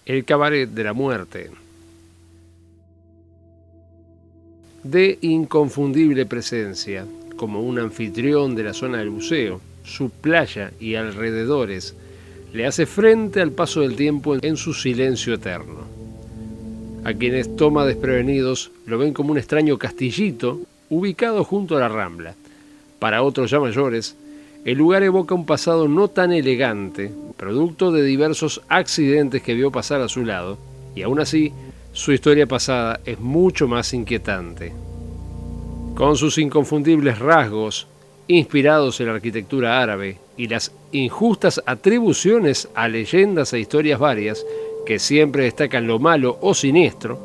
el Cabaret de la Muerte. De inconfundible presencia, como un anfitrión de la zona del buceo, su playa y alrededores le hace frente al paso del tiempo en su silencio eterno. A quienes toma desprevenidos lo ven como un extraño castillito ubicado junto a la Rambla. Para otros ya mayores, el lugar evoca un pasado no tan elegante, producto de diversos accidentes que vio pasar a su lado, y aún así, su historia pasada es mucho más inquietante. Con sus inconfundibles rasgos, inspirados en la arquitectura árabe y las injustas atribuciones a leyendas e historias varias que siempre destacan lo malo o siniestro,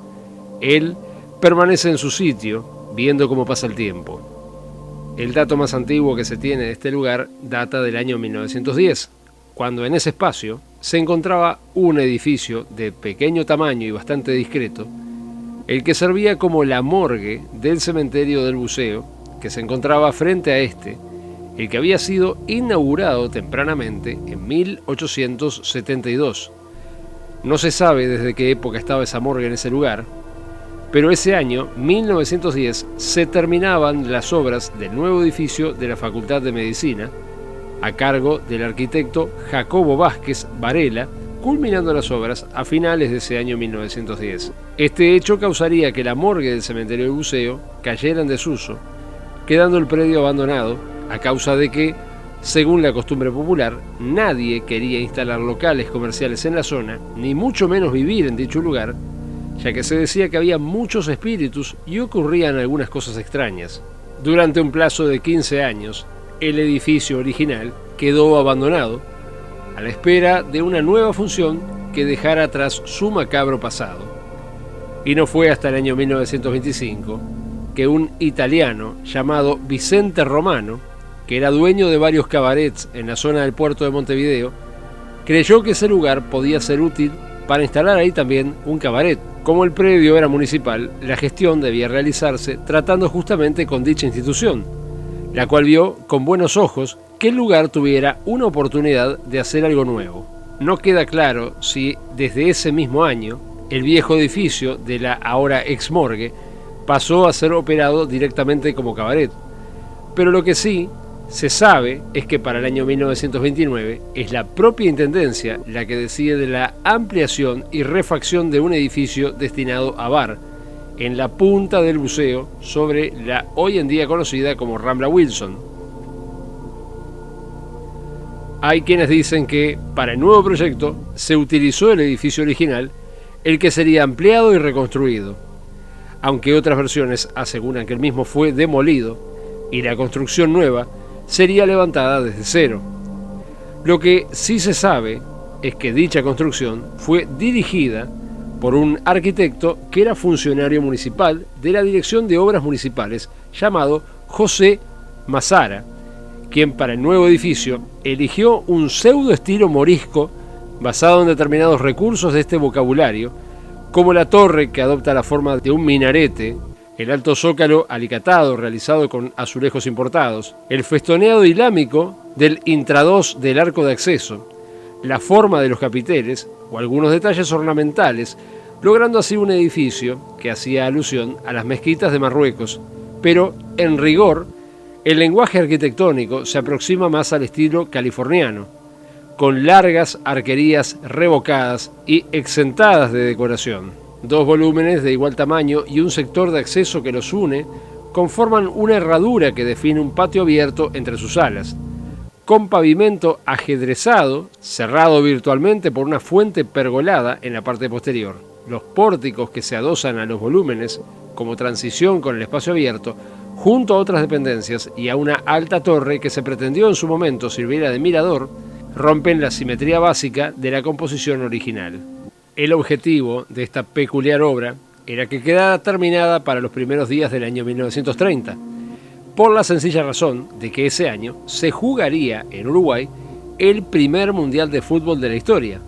él permanece en su sitio viendo cómo pasa el tiempo. El dato más antiguo que se tiene de este lugar data del año 1910, cuando en ese espacio se encontraba un edificio de pequeño tamaño y bastante discreto, el que servía como la morgue del cementerio del buceo, que se encontraba frente a este, el que había sido inaugurado tempranamente en 1872. No se sabe desde qué época estaba esa morgue en ese lugar, pero ese año, 1910, se terminaban las obras del nuevo edificio de la Facultad de Medicina, a cargo del arquitecto Jacobo Vázquez Varela, culminando las obras a finales de ese año 1910. Este hecho causaría que la morgue del cementerio del buceo cayera en desuso, quedando el predio abandonado a causa de que, según la costumbre popular, nadie quería instalar locales comerciales en la zona, ni mucho menos vivir en dicho lugar, ya que se decía que había muchos espíritus y ocurrían algunas cosas extrañas. Durante un plazo de 15 años, el edificio original quedó abandonado, a la espera de una nueva función que dejara atrás su macabro pasado. Y no fue hasta el año 1925 que un italiano llamado Vicente Romano, que era dueño de varios cabarets en la zona del puerto de Montevideo, creyó que ese lugar podía ser útil para instalar ahí también un cabaret. Como el predio era municipal, la gestión debía realizarse tratando justamente con dicha institución, la cual vio con buenos ojos que el lugar tuviera una oportunidad de hacer algo nuevo. No queda claro si desde ese mismo año el viejo edificio de la ahora ex morgue pasó a ser operado directamente como cabaret, pero lo que sí se sabe es que para el año 1929 es la propia Intendencia la que decide de la ampliación y refacción de un edificio destinado a bar en la punta del buceo sobre la hoy en día conocida como Rambla Wilson. Hay quienes dicen que para el nuevo proyecto se utilizó el edificio original, el que sería ampliado y reconstruido, aunque otras versiones aseguran que el mismo fue demolido y la construcción nueva sería levantada desde cero. Lo que sí se sabe es que dicha construcción fue dirigida por un arquitecto que era funcionario municipal de la Dirección de Obras Municipales llamado José Mazara, quien para el nuevo edificio eligió un pseudo estilo morisco basado en determinados recursos de este vocabulario, como la torre que adopta la forma de un minarete, el alto zócalo alicatado realizado con azulejos importados, el festoneado islámico del intradós del arco de acceso, la forma de los capiteles o algunos detalles ornamentales, logrando así un edificio que hacía alusión a las mezquitas de Marruecos, pero en rigor el lenguaje arquitectónico se aproxima más al estilo californiano, con largas arquerías revocadas y exentadas de decoración. 2 volúmenes de igual tamaño y un sector de acceso que los une conforman una herradura que define un patio abierto entre sus alas, con pavimento ajedrezado, cerrado virtualmente por una fuente pergolada en la parte posterior. Los pórticos que se adosan a los volúmenes, como transición con el espacio abierto, junto a otras dependencias y a una alta torre que se pretendió en su momento sirviera de mirador, rompen la simetría básica de la composición original. El objetivo de esta peculiar obra era que quedara terminada para los primeros días del año 1930, por la sencilla razón de que ese año se jugaría en Uruguay el primer mundial de fútbol de la historia,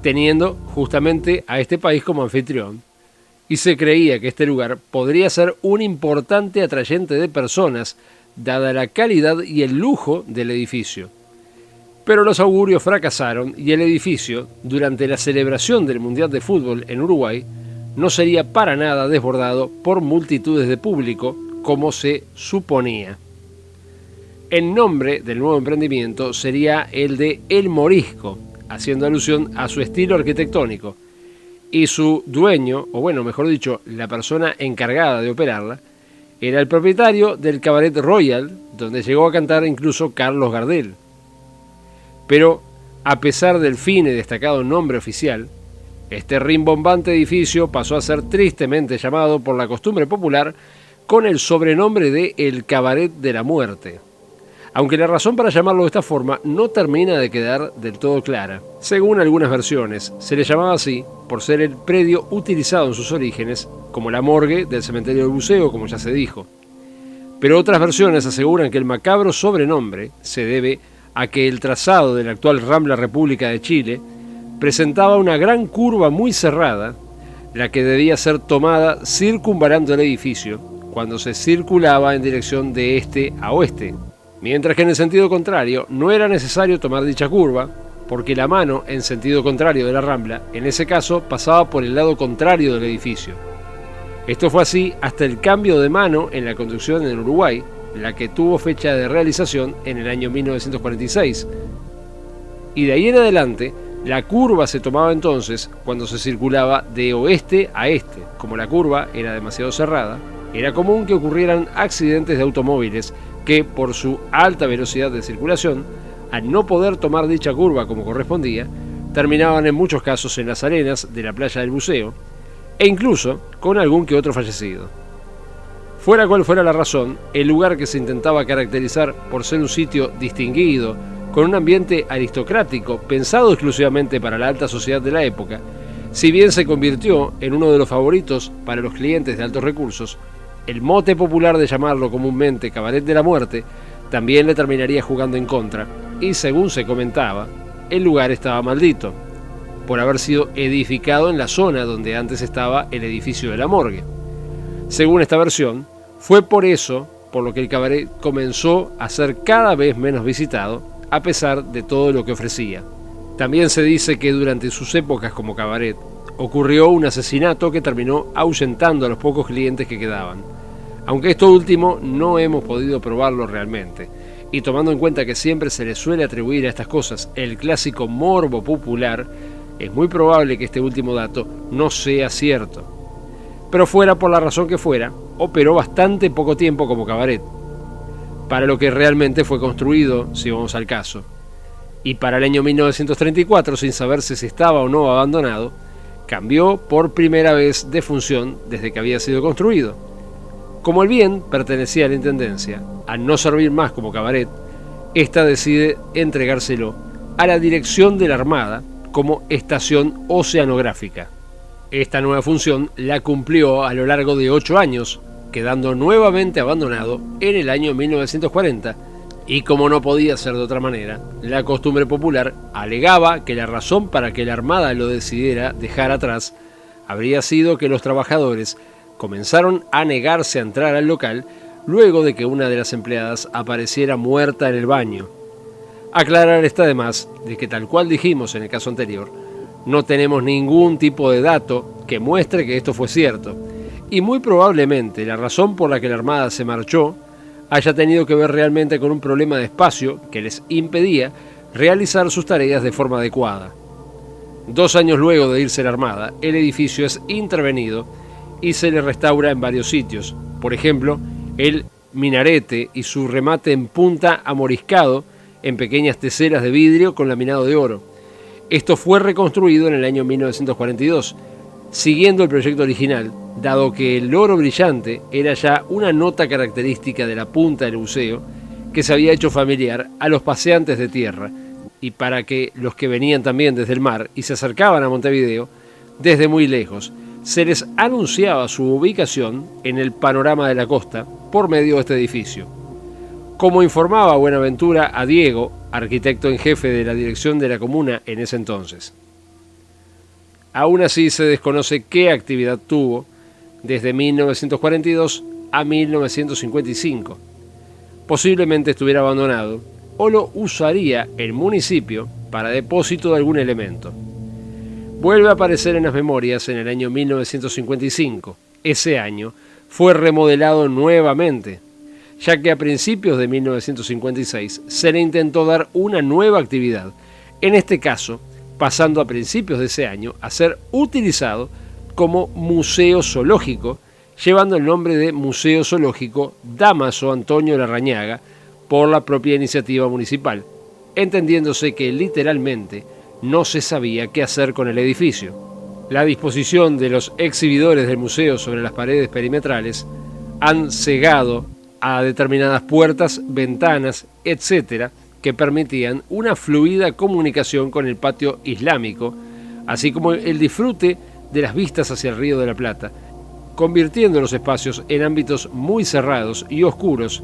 teniendo justamente a este país como anfitrión, y se creía que este lugar podría ser un importante atrayente de personas, dada la calidad y el lujo del edificio. Pero los augurios fracasaron y el edificio, durante la celebración del Mundial de Fútbol en Uruguay, no sería para nada desbordado por multitudes de público como se suponía. El nombre del nuevo emprendimiento sería el de El Morisco, haciendo alusión a su estilo arquitectónico, y su dueño, o bueno, mejor dicho, la persona encargada de operarla, era el propietario del Cabaret Royal, donde llegó a cantar incluso Carlos Gardel. Pero, a pesar del fino y destacado nombre oficial, este rimbombante edificio pasó a ser tristemente llamado por la costumbre popular con el sobrenombre de El Cabaret de la Muerte. Aunque la razón para llamarlo de esta forma no termina de quedar del todo clara. Según algunas versiones, se le llamaba así por ser el predio utilizado en sus orígenes como la morgue del cementerio del Buceo, como ya se dijo. Pero otras versiones aseguran que el macabro sobrenombre se debe a que el trazado de la actual Rambla República de Chile presentaba una gran curva muy cerrada, la que debía ser tomada circunvalando el edificio cuando se circulaba en dirección de este a oeste. Mientras que en el sentido contrario no era necesario tomar dicha curva, porque la mano en sentido contrario de la Rambla, en ese caso, pasaba por el lado contrario del edificio. Esto fue así hasta el cambio de mano en la construcción en Uruguay, la que tuvo fecha de realización en el año 1946. Y de ahí en adelante, la curva se tomaba entonces cuando se circulaba de oeste a este. Como la curva era demasiado cerrada, era común que ocurrieran accidentes de automóviles que, por su alta velocidad de circulación, al no poder tomar dicha curva como correspondía, terminaban en muchos casos en las arenas de la playa del Buceo, e incluso con algún que otro fallecido. Fuera cual fuera la razón, el lugar que se intentaba caracterizar por ser un sitio distinguido, con un ambiente aristocrático pensado exclusivamente para la alta sociedad de la época, si bien se convirtió en uno de los favoritos para los clientes de altos recursos, el mote popular de llamarlo comúnmente Cabaret de la Muerte también le terminaría jugando en contra, y según se comentaba, el lugar estaba maldito, por haber sido edificado en la zona donde antes estaba el edificio de la morgue. Según esta versión, fue por eso por lo que el cabaret comenzó a ser cada vez menos visitado, a pesar de todo lo que ofrecía. También se dice que durante sus épocas como cabaret ocurrió un asesinato que terminó ahuyentando a los pocos clientes que quedaban, aunque esto último no hemos podido probarlo realmente, y tomando en cuenta que siempre se le suele atribuir a estas cosas el clásico morbo popular, es muy probable que este último dato no sea cierto. Pero fuera por la razón que fuera, operó bastante poco tiempo como cabaret, para lo que realmente fue construido, si vamos al caso. Y para el año 1934, sin saberse si estaba o no abandonado, cambió por primera vez de función desde que había sido construido. Como el bien pertenecía a la Intendencia, al no servir más como cabaret, ésta decide entregárselo a la Dirección de la Armada como estación oceanográfica. Esta nueva función la cumplió a lo largo de 8 años, quedando nuevamente abandonado en el año 1940, y como no podía ser de otra manera, la costumbre popular alegaba que la razón para que la Armada lo decidiera dejar atrás habría sido que los trabajadores comenzaron a negarse a entrar al local luego de que una de las empleadas apareciera muerta en el baño. Aclarar está de más de que, tal cual dijimos en el caso anterior, no tenemos ningún tipo de dato que muestre que esto fue cierto, y muy probablemente la razón por la que la Armada se marchó haya tenido que ver realmente con un problema de espacio que les impedía realizar sus tareas de forma adecuada. 2 años luego de irse la Armada, el edificio es intervenido y se le restaura en varios sitios. Por ejemplo, el minarete y su remate en punta amoriscado en pequeñas teselas de vidrio con laminado de oro. Esto fue reconstruido en el año 1942, siguiendo el proyecto original, dado que el oro brillante era ya una nota característica de la punta del buceo que se había hecho familiar a los paseantes de tierra, y para que los que venían también desde el mar y se acercaban a Montevideo desde muy lejos, se les anunciaba su ubicación en el panorama de la costa por medio de este edificio. Como informaba Buenaventura a Diego, arquitecto en jefe de la dirección de la comuna en ese entonces. Aún así se desconoce qué actividad tuvo desde 1942 a 1955. Posiblemente estuviera abandonado o lo usaría el municipio para depósito de algún elemento. Vuelve a aparecer en las memorias en el año 1955. Ese año fue remodelado nuevamente, ya que a principios de 1956 se le intentó dar una nueva actividad, en este caso pasando a principios de ese año a ser utilizado como museo zoológico, llevando el nombre de Museo Zoológico Dámaso Antonio Larrañaga por la propia iniciativa municipal, entendiéndose que literalmente no se sabía qué hacer con el edificio. La disposición de los exhibidores del museo sobre las paredes perimetrales han cegado a determinadas puertas, ventanas, etc., que permitían una fluida comunicación con el patio islámico, así como el disfrute de las vistas hacia el Río de la Plata, convirtiendo los espacios en ámbitos muy cerrados y oscuros,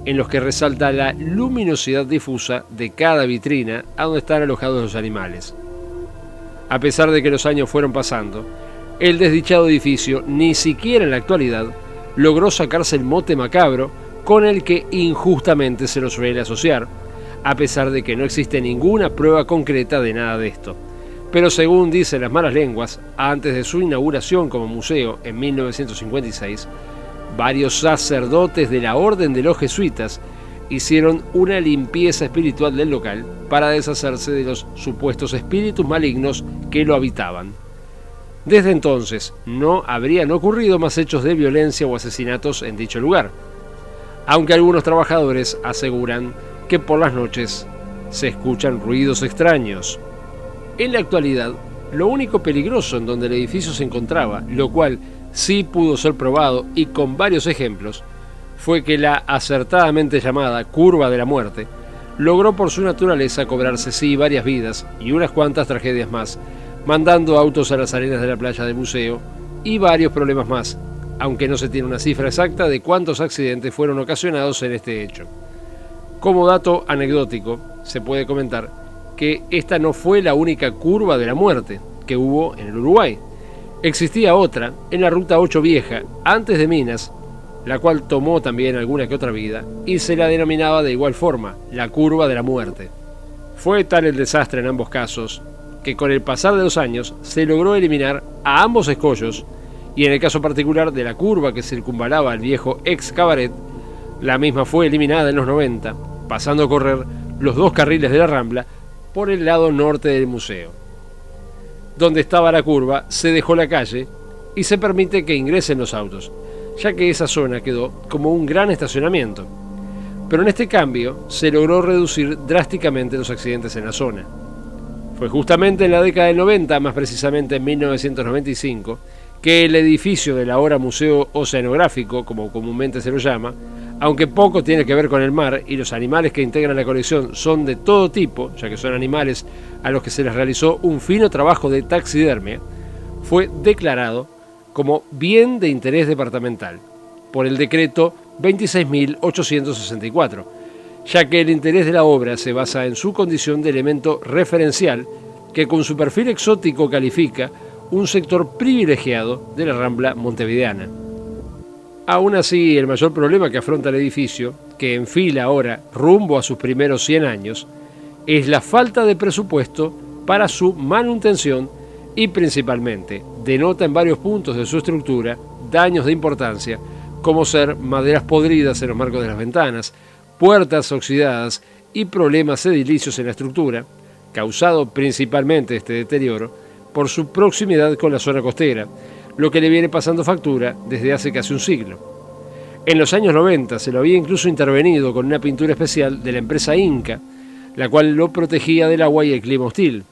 en los que resalta la luminosidad difusa de cada vitrina a donde están alojados los animales. A pesar de que los años fueron pasando, el desdichado edificio ni siquiera en la actualidad logró sacarse el mote macabro con el que injustamente se lo suele asociar, a pesar de que no existe ninguna prueba concreta de nada de esto. Pero según dicen las malas lenguas, antes de su inauguración como museo en 1956, varios sacerdotes de la Orden de los Jesuitas hicieron una limpieza espiritual del local para deshacerse de los supuestos espíritus malignos que lo habitaban. Desde entonces no habrían ocurrido más hechos de violencia o asesinatos en dicho lugar, aunque algunos trabajadores aseguran que por las noches se escuchan ruidos extraños. En la actualidad, lo único peligroso en donde el edificio se encontraba, lo cual sí pudo ser probado y con varios ejemplos, fue que la acertadamente llamada Curva de la Muerte logró por su naturaleza cobrarse sí varias vidas y unas cuantas tragedias más, mandando autos a las arenas de la playa del museo y varios problemas más, aunque no se tiene una cifra exacta de cuántos accidentes fueron ocasionados en este hecho. Como dato anecdótico, se puede comentar que esta no fue la única Curva de la Muerte que hubo en el Uruguay. Existía otra en la Ruta 8 Vieja, antes de Minas, la cual tomó también alguna que otra vida, y se la denominaba de igual forma, la Curva de la Muerte. Fue tal el desastre en ambos casos, que con el pasar de los años se logró eliminar a ambos escollos, y en el caso particular de la curva que circunvalaba el viejo ex cabaret, la misma fue eliminada en los 90, pasando a correr los dos carriles de la Rambla por el lado norte del museo. Donde estaba la curva se dejó la calle y se permite que ingresen los autos, ya que esa zona quedó como un gran estacionamiento. Pero en este cambio se logró reducir drásticamente los accidentes en la zona. Fue justamente en la década del 90, más precisamente en 1995, que el edificio del ahora Museo Oceanográfico, como comúnmente se lo llama, aunque poco tiene que ver con el mar y los animales que integran la colección son de todo tipo, ya que son animales a los que se les realizó un fino trabajo de taxidermia, fue declarado como bien de interés departamental por el decreto 26.864, ya que el interés de la obra se basa en su condición de elemento referencial que con su perfil exótico califica un sector privilegiado de la Rambla montevideana. Aún así, el mayor problema que afronta el edificio, que enfila ahora rumbo a sus primeros 100 años, es la falta de presupuesto para su manutención y principalmente denota en varios puntos de su estructura daños de importancia, como ser maderas podridas en los marcos de las ventanas, puertas oxidadas y problemas edilicios en la estructura, causado principalmente este deterioro por su proximidad con la zona costera, lo que le viene pasando factura desde hace casi un siglo. En los años 90 se lo había incluso intervenido con una pintura especial de la empresa Inca, la cual lo protegía del agua y el clima hostil.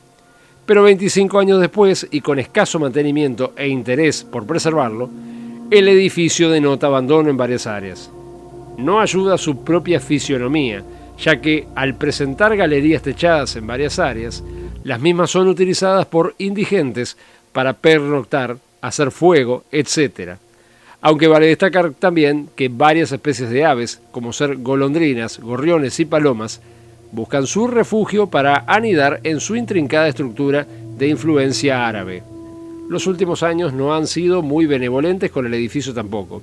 Pero 25 años después, y con escaso mantenimiento e interés por preservarlo, el edificio denota abandono en varias áreas. No ayuda a su propia fisionomía, ya que al presentar galerías techadas en varias áreas, las mismas son utilizadas por indigentes para pernoctar, hacer fuego, etc. Aunque vale destacar también que varias especies de aves, como ser golondrinas, gorriones y palomas, buscan su refugio para anidar en su intrincada estructura de influencia árabe. Los últimos años no han sido muy benevolentes con el edificio tampoco.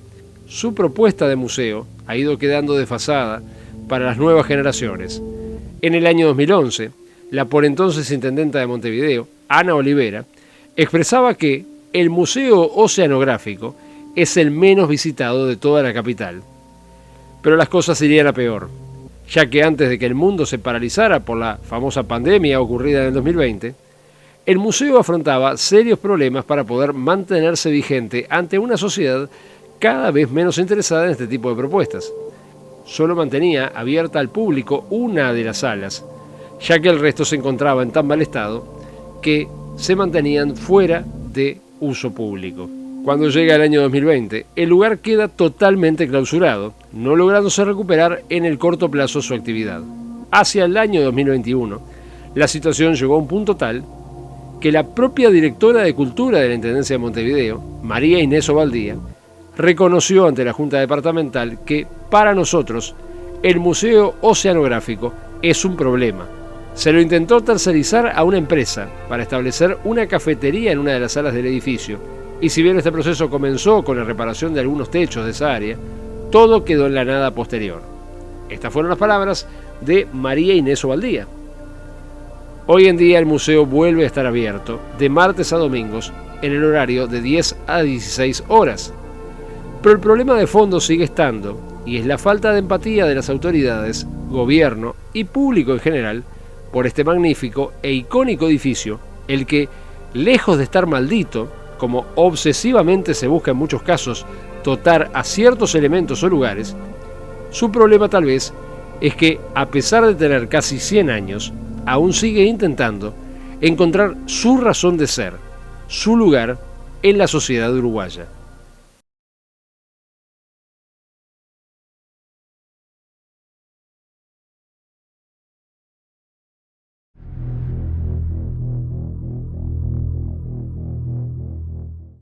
Su propuesta de museo ha ido quedando desfasada para las nuevas generaciones. En el año 2011, la por entonces intendenta de Montevideo, Ana Olivera, expresaba que el Museo Oceanográfico es el menos visitado de toda la capital. Pero las cosas irían a peor, ya que antes de que el mundo se paralizara por la famosa pandemia ocurrida en el 2020, el museo afrontaba serios problemas para poder mantenerse vigente ante una sociedad cada vez menos interesada en este tipo de propuestas. Solo mantenía abierta al público una de las salas, ya que el resto se encontraba en tan mal estado que se mantenían fuera de uso público. Cuando llega el año 2020, el lugar queda totalmente clausurado, no lográndose recuperar en el corto plazo su actividad. Hacia el año 2021, la situación llegó a un punto tal que la propia directora de Cultura de la Intendencia de Montevideo, María Inés Ovaldía, reconoció ante la Junta Departamental que, para nosotros, el Museo Oceanográfico es un problema. Se lo intentó tercerizar a una empresa para establecer una cafetería en una de las salas del edificio, y si bien este proceso comenzó con la reparación de algunos techos de esa área, todo quedó en la nada posterior. Estas fueron las palabras de María Inés Ovaldía. Hoy en día el museo vuelve a estar abierto de martes a domingos en el horario de 10 a 16 horas. Pero el problema de fondo sigue estando, y es la falta de empatía de las autoridades, gobierno y público en general por este magnífico e icónico edificio, el que, lejos de estar maldito, como obsesivamente se busca en muchos casos dotar a ciertos elementos o lugares, su problema tal vez es que, a pesar de tener casi 100 años, aún sigue intentando encontrar su razón de ser, su lugar en la sociedad uruguaya.